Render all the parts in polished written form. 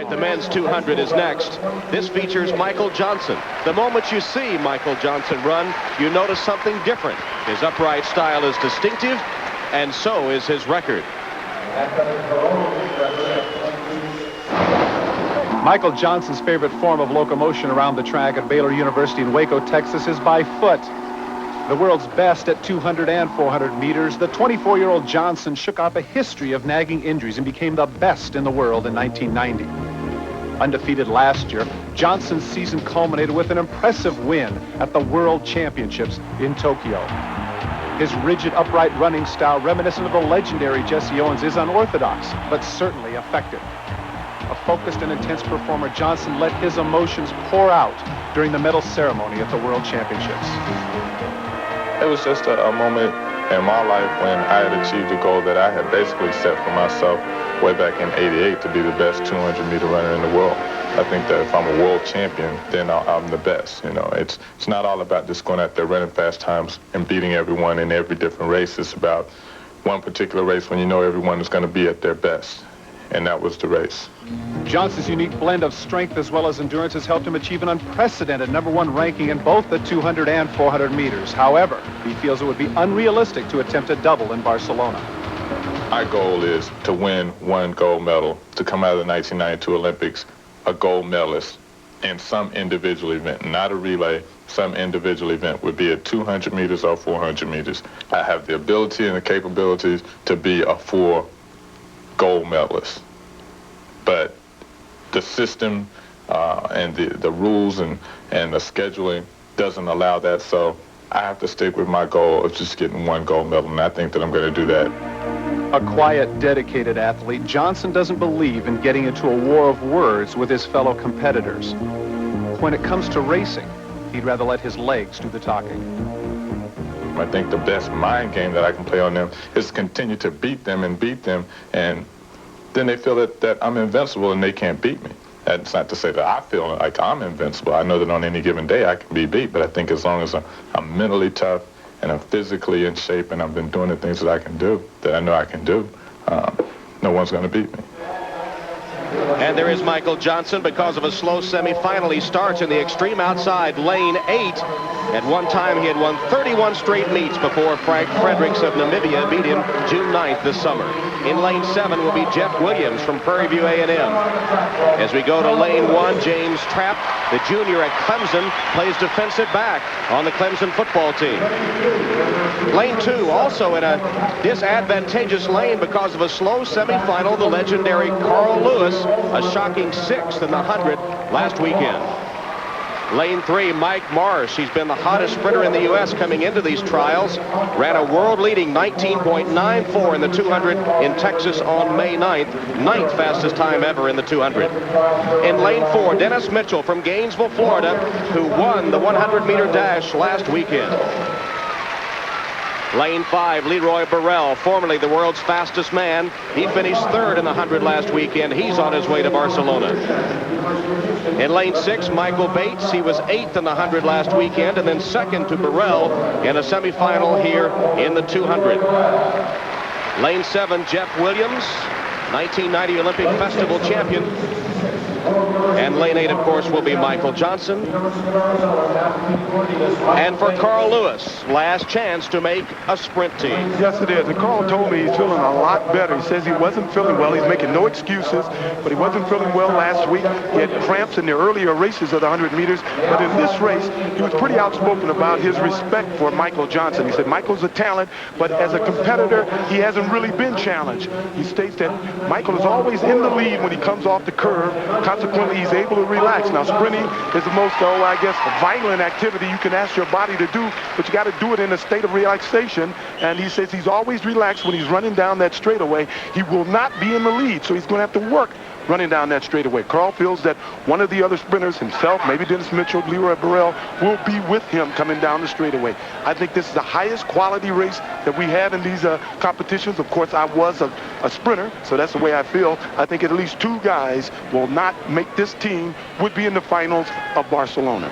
right, the men's 200 is next. This features Michael Johnson. The moment you see Michael Johnson run, you notice something different. His upright style is distinctive, and so is his record. Michael Johnson's favorite form of locomotion around the track at Baylor University in Waco, Texas, is by foot. The world's best at 200 and 400 meters, the 24-year-old Johnson shook off a history of nagging injuries and became the best in the world in 1990. Undefeated last year, Johnson's season culminated with an impressive win at the World Championships in Tokyo. His rigid, upright running style, reminiscent of the legendary Jesse Owens, is unorthodox, but certainly effective. A focused and intense performer, Johnson let his emotions pour out during the medal ceremony at the World Championships. It was just a moment in my life when I had achieved a goal that I had basically set for myself way back in '88 to be the best 200-meter runner in the world. I think that if I'm a world champion, then I'm the best. You know, it's not all about just going out there running fast times and beating everyone in every different race. It's about one particular race when you know everyone is going to be at their best. And that was the race. Johnson's unique blend of strength as well as endurance has helped him achieve an unprecedented #1 ranking in both the 200 and 400 meters. However, he feels it would be unrealistic to attempt a double in Barcelona. My goal is to win one gold medal, to come out of the 1992 Olympics a gold medalist in some individual event, not a relay, some individual event, would be at 200 meters or 400 meters. I have the ability and the capabilities to be a full gold medalist. But the system and the rules and the scheduling doesn't allow that, so I have to stick with my goal of just getting one gold medal, and I think that I'm going to do that. A quiet, dedicated athlete, Johnson doesn't believe in getting into a war of words with his fellow competitors. When it comes to racing, he'd rather let his legs do the talking. I think the best mind game that I can play on them is continue to beat them, and then they feel that I'm invincible and they can't beat me. That's not to say that I feel like I'm invincible. I know that on any given day I can be beat, but I think as long as I'm mentally tough and I'm physically in shape and I've been doing the things that I can do, that I know I can do, no one's going to beat me. And there is Michael Johnson. Because of a slow semifinal, he starts in the extreme outside, lane 8. At one time, he had won 31 straight meets before Frank Fredericks of Namibia beat him June 9th this summer. In lane 7 will be Jeff Williams from Prairie View A&M. As we go to lane 1, James Trapp, the junior at Clemson, plays defensive back on the Clemson football team. Lane 2, also in a disadvantageous lane because of a slow semifinal, the legendary Carl Lewis, a shocking 6th in the 100 last weekend. Lane 3, Mike Marsh. He's been the hottest sprinter in the U.S. coming into these trials. Ran a world-leading 19.94 in the 200 in Texas on May 9th. 9th fastest time ever in the 200. In lane 4, Dennis Mitchell from Gainesville, Florida, who won the 100-meter dash last weekend. Lane 5, Leroy Burrell, formerly the world's fastest man. He finished 3rd in the 100 last weekend. He's on his way to Barcelona. In lane 6, Michael Bates. He was 8th in the 100 last weekend and then 2nd to Burrell in a semifinal here in the 200. Lane 7, Jeff Williams, 1990 Olympic Festival champion. And lane 8, of course, will be Michael Johnson. And for Carl Lewis, last chance to make a sprint team. Yes, it is. And Carl told me he's feeling a lot better. He says he wasn't feeling well. He's making no excuses, but he wasn't feeling well last week. He had cramps in the earlier races of the 100 meters. But in this race, he was pretty outspoken about his respect for Michael Johnson. He said, Michael's a talent, but as a competitor, he hasn't really been challenged. He states that Michael is always in the lead when he comes off the curve. Consequently, he's able to relax. Now, sprinting is the most, I guess, violent activity you can ask your body to do, but you got to do it in a state of relaxation. And he says he's always relaxed when he's running down that straightaway. He will not be in the lead, so he's going to have to work running down that straightaway. Carl feels that one of the other sprinters, himself, maybe Dennis Mitchell, Leroy Burrell, will be with him coming down the straightaway. I think this is the highest quality race that we have in these competitions. Of course, I was a sprinter, so that's the way I feel. I think at least 2 guys will not make this team, would be in the finals of Barcelona.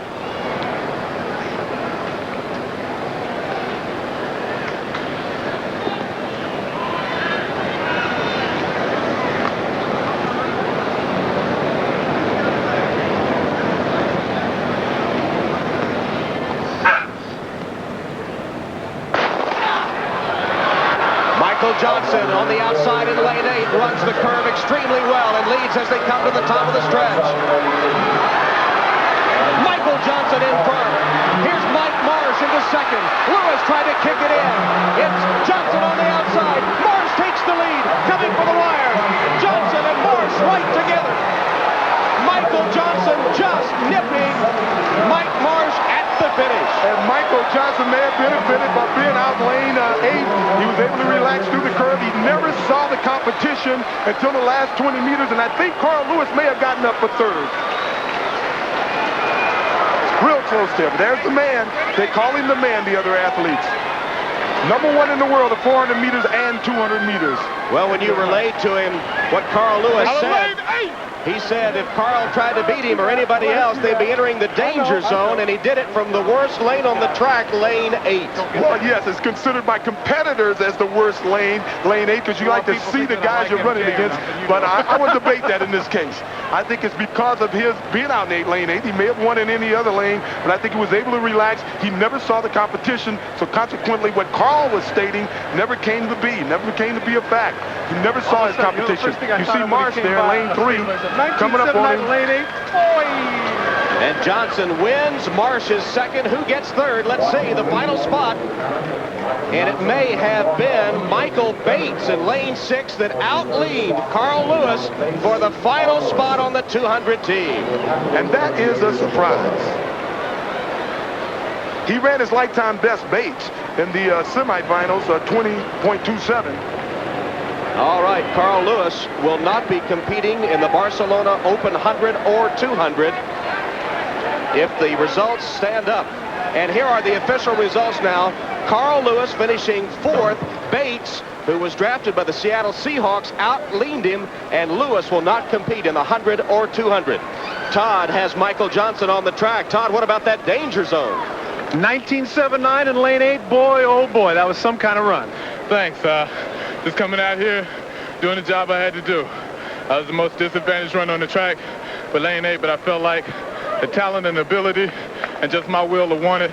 leads as they come to the top of the stretch. Michael Johnson in front. Here's Mike Marsh into second. Lewis tried to kick it in. It's Johnson on the outside. Marsh takes the lead. Coming for the wire. Johnson and Marsh right together. Michael Johnson just nipping Mike Marsh at the finish. And Michael Johnson may have benefited by being out lane 8. He was able to relax through the curve. He never saw the competition until the last 20 meters, and I think Carl Lewis may have gotten up for third. Real close to him. There's the man. They call him the man, the other athletes. Number 1 in the world at 400 meters and 200 meters. Well, when you relayed to him what Carl Lewis said, he said if Carl tried to beat him or anybody else, they'd be entering the danger zone, and he did it from the worst lane on the track, lane 8. Well, yes, it's considered by competitors as the worst lane, lane 8, because you like to see the guys you're running against, but I would debate that in this case. I think it's because of his being out in lane 8. He may have won in any other lane, but I think he was able to relax. He never saw the competition, so consequently what Carl was stating never came to be, never came to be a fact. He never saw his competition. You see Marsh there, lane 3. Coming up on him. Lane 8. And Johnson wins. Marsh is second. Who gets third? Let's see the final spot. And it may have been Michael Bates in lane 6 that outleaned Carl Lewis for the final spot on the 200 team. And that is a surprise. He ran his lifetime best, Bates, in the semifinals, 20.27. All right, Carl Lewis will not be competing in the Barcelona Open 100 or 200 if the results stand up. And here are the official results now. Carl Lewis finishing 4th. Bates, who was drafted by the Seattle Seahawks, outleaned him, and Lewis will not compete in the 100 or 200. Todd has Michael Johnson on the track. Todd, what about that danger zone? 1979 in lane 8. Boy, oh boy, that was some kind of run. Thanks. Just coming out here, doing the job I had to do. I was the most disadvantaged runner on the track for lane 8, but I felt like the talent and ability and just my will to want it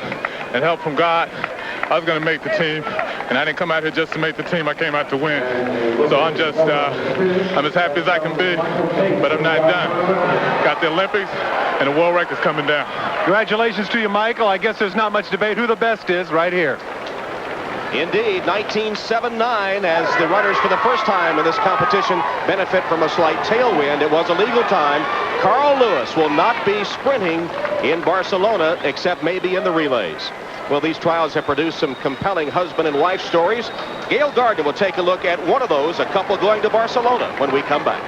and help from God, I was going to make the team. And I didn't come out here just to make the team. I came out to win. So I'm as happy as I can be, but I'm not done. Got the Olympics and the world record's coming down. Congratulations to you, Michael. I guess there's not much debate who the best is right here. Indeed, 1979, as the runners for the first time in this competition benefit from a slight tailwind. It was a legal time. Carl Lewis will not be sprinting in Barcelona, except maybe in the relays. Well, these trials have produced some compelling husband and wife stories. Gail Gardner will take a look at one of those, a couple going to Barcelona, when we come back.